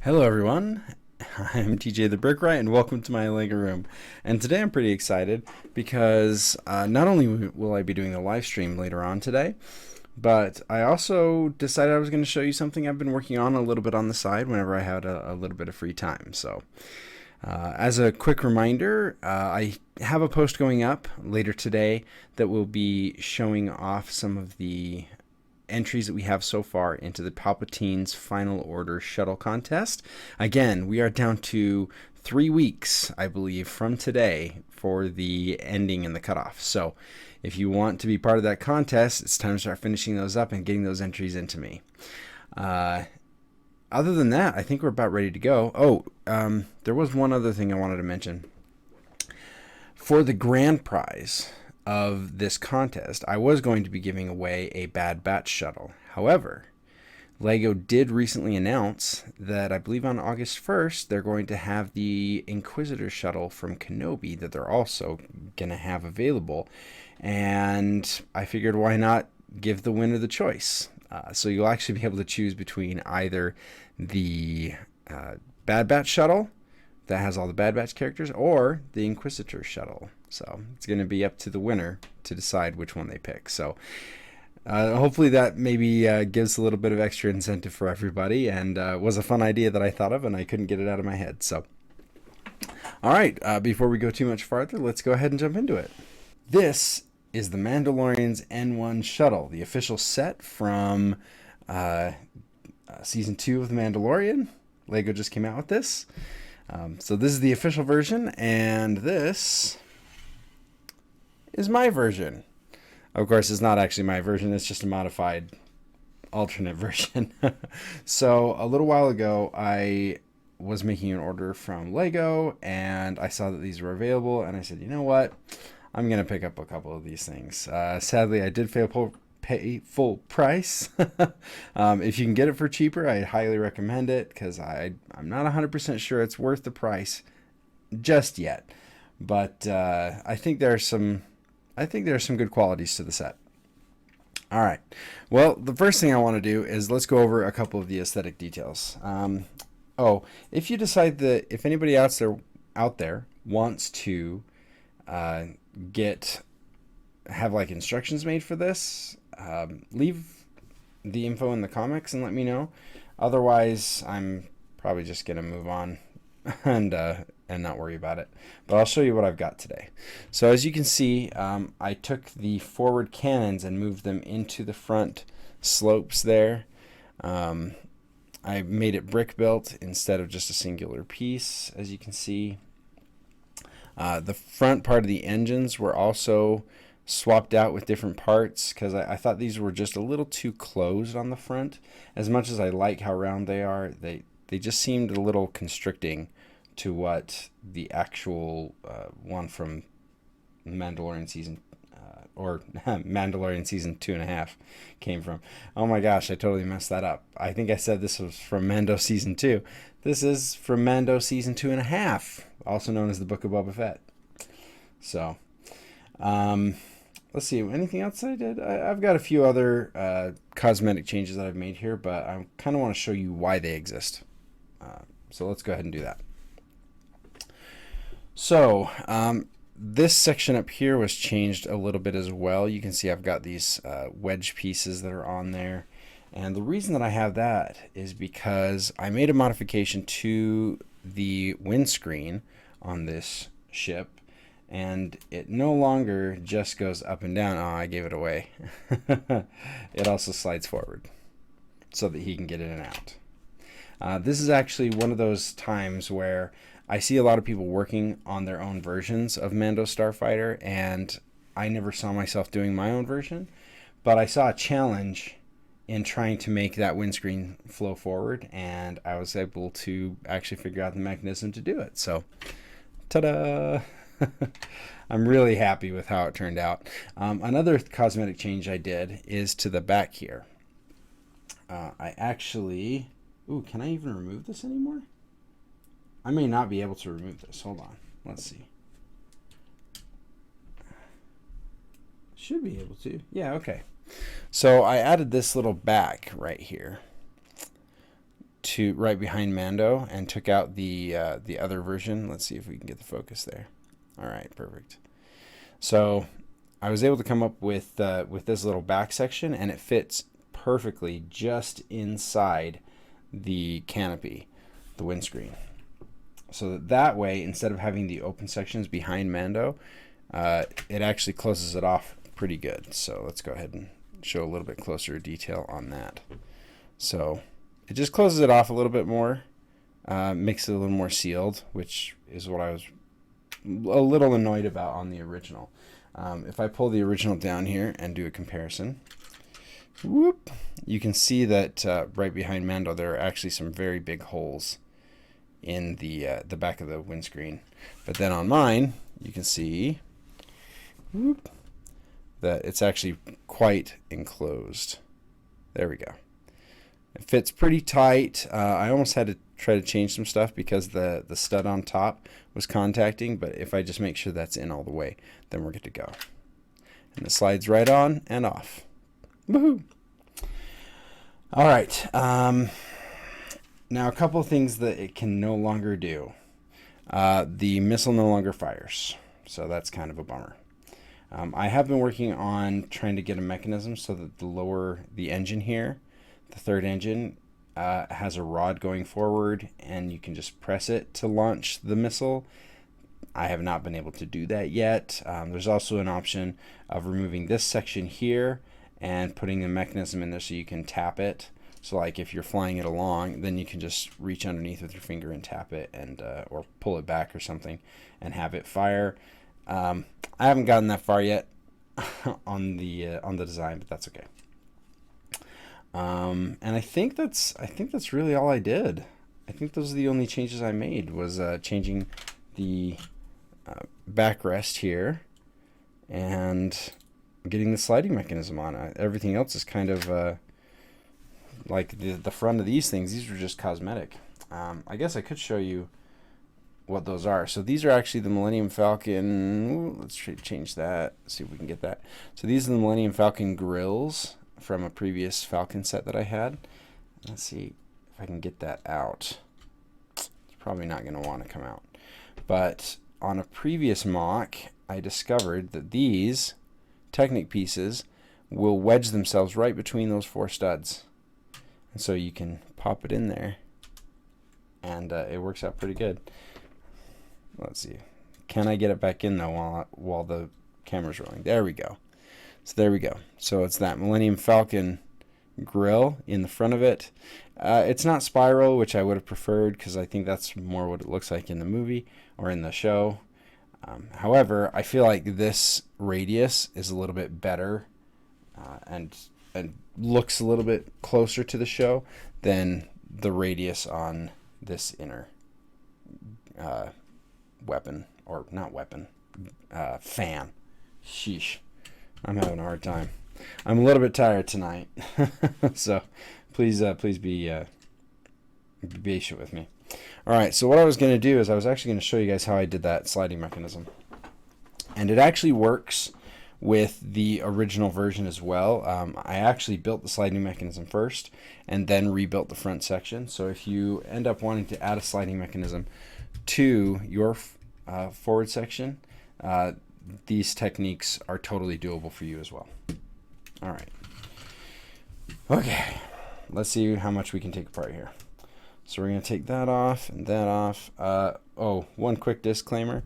Hello everyone, I'm TJ the Brickwright and welcome to my LEGO room. And today I'm pretty excited because not only will I be doing a live stream later on today, but I also decided I was going to show you something I've been working on a little bit on the side whenever I had a little bit of free time. So as a quick reminder, I have a post going up later today that will be showing off some of the entries that we have so far into the Palpatine's Final Order Shuttle Contest. Again, we are down to 3 weeks, I believe, from today for the ending and the cutoff. So if you want to be part of that contest, it's time to start finishing those up and getting those entries into me. Other than that, I think we're about ready to go. There was one other thing I wanted to mention. For the grand prize of this contest, I was going to be giving away a Bad Batch shuttle. However, LEGO did recently announce that I believe on August 1st, they're going to have the Inquisitor shuttle from Kenobi that they're also going to have available. And I figured why not give the winner the choice. So you'll actually be able to choose between either the Bad Batch shuttle that has all the Bad Batch characters or the Inquisitor shuttle. So it's going to be up to the winner to decide which one they pick. So hopefully that maybe gives a little bit of extra incentive for everybody, and was a fun idea that I thought of and I couldn't get it out of my head. So all right, before we go too much farther, let's go ahead and jump into it. This is the Mandalorian's N-1 shuttle, the official set from season 2 of the Mandalorian. LEGO just came out with this. So this is the official version, and this is my version. Of course, it's not actually my version, it's just a modified alternate version. So a little while ago, I was making an order from LEGO, and I saw that these were available, and I said, you know what? I'm going to pick up a couple of these things. Sadly, I did pay full price. If you can get it for cheaper, I highly recommend it, because I'm not 100% sure it's worth the price just yet. But I think there's some good qualities to the set. All right. Well, the first thing I want to do is let's go over a couple of the aesthetic details. If you decide that if anybody out there wants to have like instructions made for this, leave the info in the comics and let me know. Otherwise, I'm probably just gonna move on and not worry about it. But I'll show you what I've got today. So as you can see, I took the forward cannons and moved them into the front slopes there. I made it brick built instead of just a singular piece, as you can see. The front part of the engines were also swapped out with different parts because I thought these were just a little too closed on the front. As much as I like how round they are, they just seemed a little constricting to what the actual one from Mandalorian season Mandalorian season 2.5 came from. Oh my gosh, I totally messed that up. I think I said this was from Mando season 2. This is from Mando season 2.5, also known as the Book of Boba Fett. So let's see, anything else I did? I've got a few other cosmetic changes that I've made here, but I kind of want to show you why they exist. So let's go ahead and do that. So this section up here was changed a little bit as well. You can see I've got these wedge pieces that are on there. And the reason that I have that is because I made a modification to the windscreen on this ship, and it no longer just goes up and down. Oh, I gave it away. It also slides forward so that he can get in and out. This is actually one of those times where I see a lot of people working on their own versions of Mando Starfighter, and I never saw myself doing my own version, but I saw a challenge in trying to make that windscreen flow forward, and I was able to actually figure out the mechanism to do it. So, ta-da! I'm really happy with how it turned out. Another cosmetic change I did is to the back here. I actually... Ooh, can I even remove this anymore? I may not be able to remove this. Hold on. Let's see. Should be able to. Yeah, okay. So I added this little back right here to right behind Mando and took out the other version. Let's see if we can get the focus there. All right, perfect. So I was able to come up with this little back section, and it fits perfectly just inside the canopy, the windscreen. So that way, instead of having the open sections behind Mando, it actually closes it off pretty good. So let's go ahead and show a little bit closer detail on that. So it just closes it off a little bit more, makes it a little more sealed, which is what I was a little annoyed about on the original. If I pull the original down here and do a comparison, whoop, you can see that right behind Mando there are actually some very big holes in the back of the windscreen. But then on mine, you can see, whoop, that it's actually quite enclosed. There we go. It fits pretty tight. I almost had to try to change some stuff because the stud on top was contacting, but if I just make sure that's in all the way, then we're good to go. And it slides right on and off. Woohoo! All right. Now a couple of things that it can no longer do. The missile no longer fires, so that's kind of a bummer. I have been working on trying to get a mechanism so that the engine here, the third engine, has a rod going forward, and you can just press it to launch the missile. I have not been able to do that yet. There's also an option of removing this section here and putting the mechanism in there so you can tap it. So like if you're flying it along, then you can just reach underneath with your finger and tap it, and or pull it back or something and have it fire. I haven't gotten that far yet on the design, but that's okay. And I think that's really all I did. I think those are the only changes I made, was changing the backrest here and getting the sliding mechanism on. Everything else is kind of like the front of these things. These are just cosmetic. I guess I could show you what those are. So these are actually the Millennium Falcon. Ooh, let's change that. See if we can get that. So these are the Millennium Falcon grills from a previous Falcon set that I had. Let's see if I can get that out. It's probably not going to want to come out. But on a previous mock, I discovered that these Technic pieces will wedge themselves right between those four studs. And so you can pop it in there, and it works out pretty good. Let's see. Can I get it back in though while the camera's rolling? There we go. So there we go. So it's that Millennium Falcon grill in the front of it. It's not spiral, which I would have preferred because I think that's more what it looks like in the movie or in the show. However, I feel like this radius is a little bit better and looks a little bit closer to the show than the radius on this inner weapon, or not weapon, fan. Sheesh. I'm having a hard time. I'm a little bit tired tonight, so please be patient with me. All right, so what I was going to do is I was actually going to show you guys how I did that sliding mechanism, and it actually works with the original version as well. I actually built the sliding mechanism first and then rebuilt the front section. So if you end up wanting to add a sliding mechanism to your forward section, these techniques are totally doable for you as well. All right. Okay, let's see how much we can take apart here. So we're going to take that off and that off. Oh, one quick disclaimer.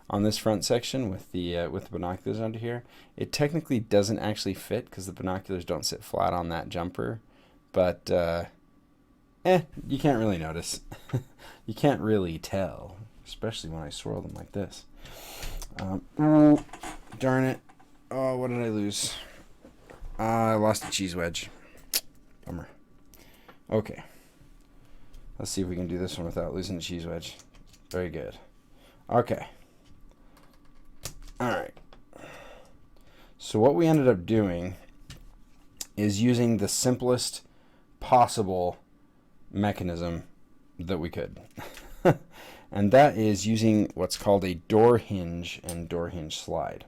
On this front section with the binoculars under here, it technically doesn't actually fit because the binoculars don't sit flat on that jumper, but you can't really notice. You can't really tell, especially when I swirl them like this. Oh, darn it. Oh, what did I lose? I lost the cheese wedge. Bummer. Okay. Let's see if we can do this one without losing the cheese wedge. Very good. Okay. All right. So what we ended up doing is using the simplest possible mechanism that we could. And that is using what's called a door hinge and door hinge slide.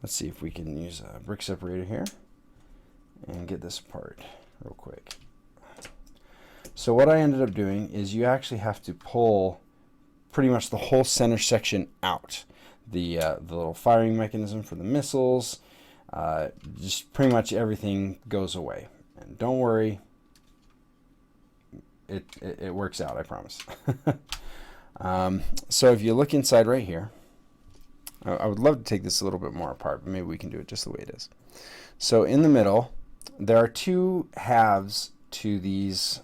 Let's see if we can use a brick separator here and get this apart real quick. So what I ended up doing is you actually have to pull pretty much the whole center section out. The little firing mechanism for the missiles, just pretty much everything goes away. And don't worry, it works out, I promise. So if you look inside right here, I would love to take this a little bit more apart, but maybe we can do it just the way it is. So in the middle, there are two halves to these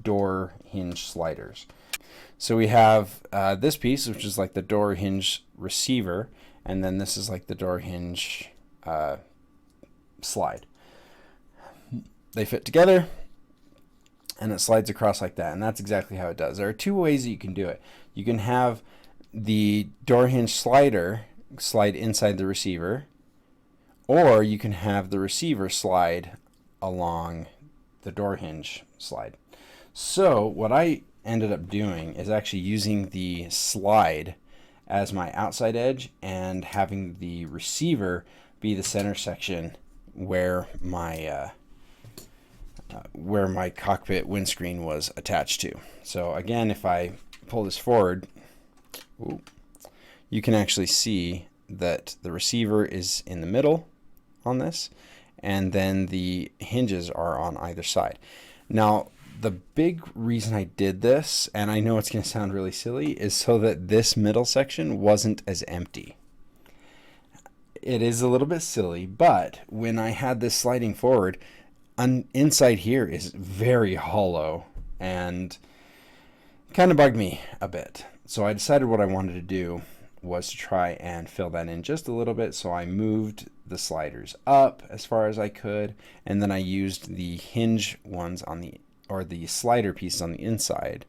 door hinge sliders. So we have this piece, which is like the door hinge receiver, and then this is like the door hinge slide. They fit together, and it slides across like that, and that's exactly how it does. There are two ways that you can do it. You can have the door hinge slider slide inside the receiver, or you can have the receiver slide along the door hinge slide. So what I ended up doing is actually using the slide as my outside edge and having the receiver be the center section where my cockpit windscreen was attached to. So again, if I pull this forward, you can actually see that the receiver is in the middle on this, and then the hinges are on either side. Now, the big reason I did this, and I know it's going to sound really silly, is so that this middle section wasn't as empty. It is a little bit silly, but when I had this sliding forward, inside here is very hollow and kind of bugged me a bit. So I decided what I wanted to do was to try and fill that in just a little bit. So I moved the sliders up as far as I could, and then I used the hinge ones on the, or the slider pieces on the inside,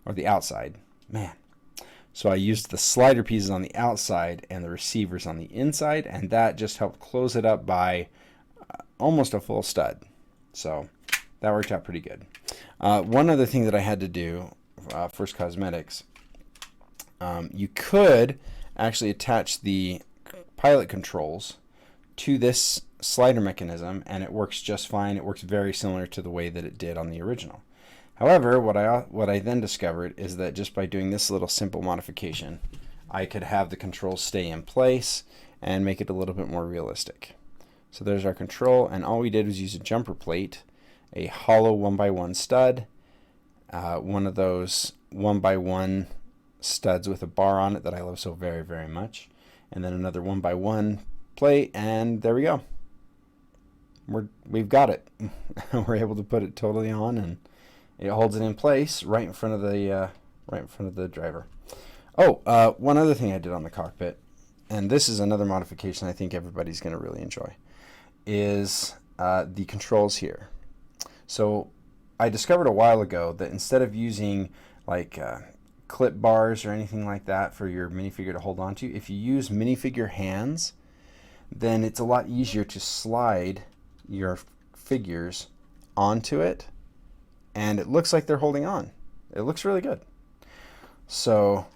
or the outside. Man. So I used the slider pieces on the outside and the receivers on the inside, and that just helped close it up by almost a full stud. So that worked out pretty good. One other thing that I had to do, First Cosmetics, you could actually attach the pilot controls to this slider mechanism, and it works just fine. It works very similar to the way that it did on the original. However, what I then discovered is that just by doing this little simple modification, I could have the controls stay in place and make it a little bit more realistic. So there's our control, and all we did was use a jumper plate, a hollow 1x1 stud, one of those 1x1 studs with a bar on it that I love so very, very much, and then another 1x1 plate, and there we go. We've got it. We're able to put it totally on, and it holds it in place right in front of the driver. Oh, one other thing I did on the cockpit, and this is another modification I think everybody's going to really enjoy, is the controls here. So I discovered a while ago that instead of using like clip bars or anything like that for your minifigure to hold on to, if you use minifigure hands, then it's a lot easier to slide your figures onto it, and it looks like they're holding on. It looks really good. So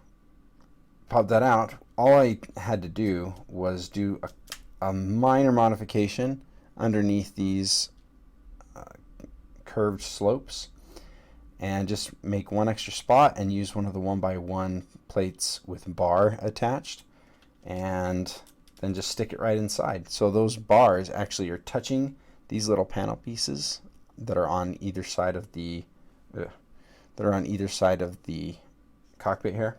pop that out. All I had to do was do a minor modification underneath these curved slopes, and just make one extra spot and use one of the 1x1 plates with bar attached, and then just stick it right inside. So those bars actually are touching these little panel pieces that are on either side of the cockpit here.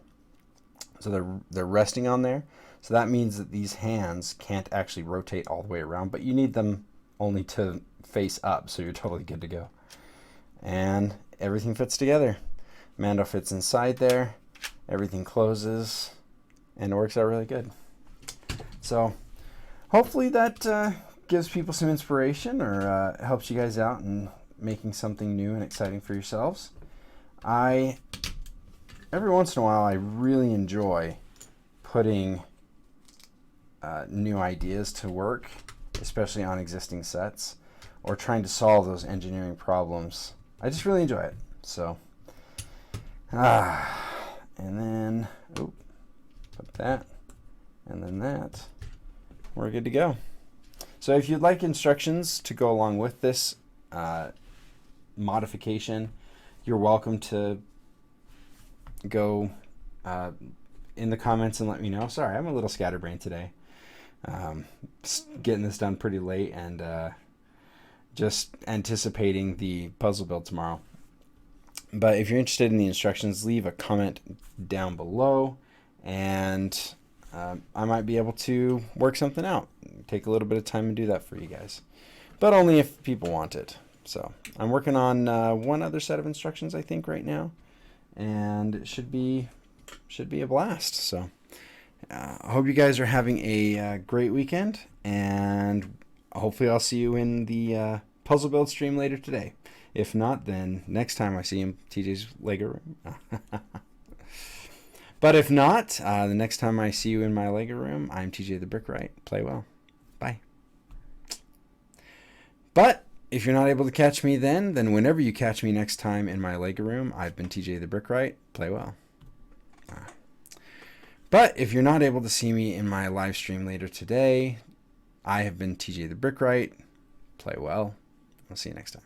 So they're resting on there. So that means that these hands can't actually rotate all the way around, but you need them only to face up, so you're totally good to go. And everything fits together. Mando fits inside there, everything closes, and it works out really good. So hopefully that gives people some inspiration, or helps you guys out in making something new and exciting for yourselves. Every once in a while I really enjoy putting new ideas to work, especially on existing sets, or trying to solve those engineering problems. I just really enjoy it. So, and then, put that, and then that. We're good to go. So if you'd like instructions to go along with this modification, you're welcome to go in the comments and let me know. Sorry, I'm a little scatterbrained today. Getting this done pretty late and just anticipating the puzzle build tomorrow. But if you're interested in the instructions, leave a comment down below, and I might be able to work something out. Take a little bit of time and do that for you guys, but only if people want it. So I'm working on one other set of instructions, I think, right now, and it should be a blast. So I hope you guys are having a great weekend, and hopefully I'll see you in the puzzle build stream later today. If not, then next time I see you in TJ's Lego room. But if not, the next time I see you in my Lego room, I'm TJ the Brickwright. Play well. Bye. But if you're not able to catch me then whenever you catch me next time in my Lego room, I've been TJ the Brickwright. Play well. But if you're not able to see me in my live stream later today, I have been TJ the Brickwright. Play well. I'll see you next time.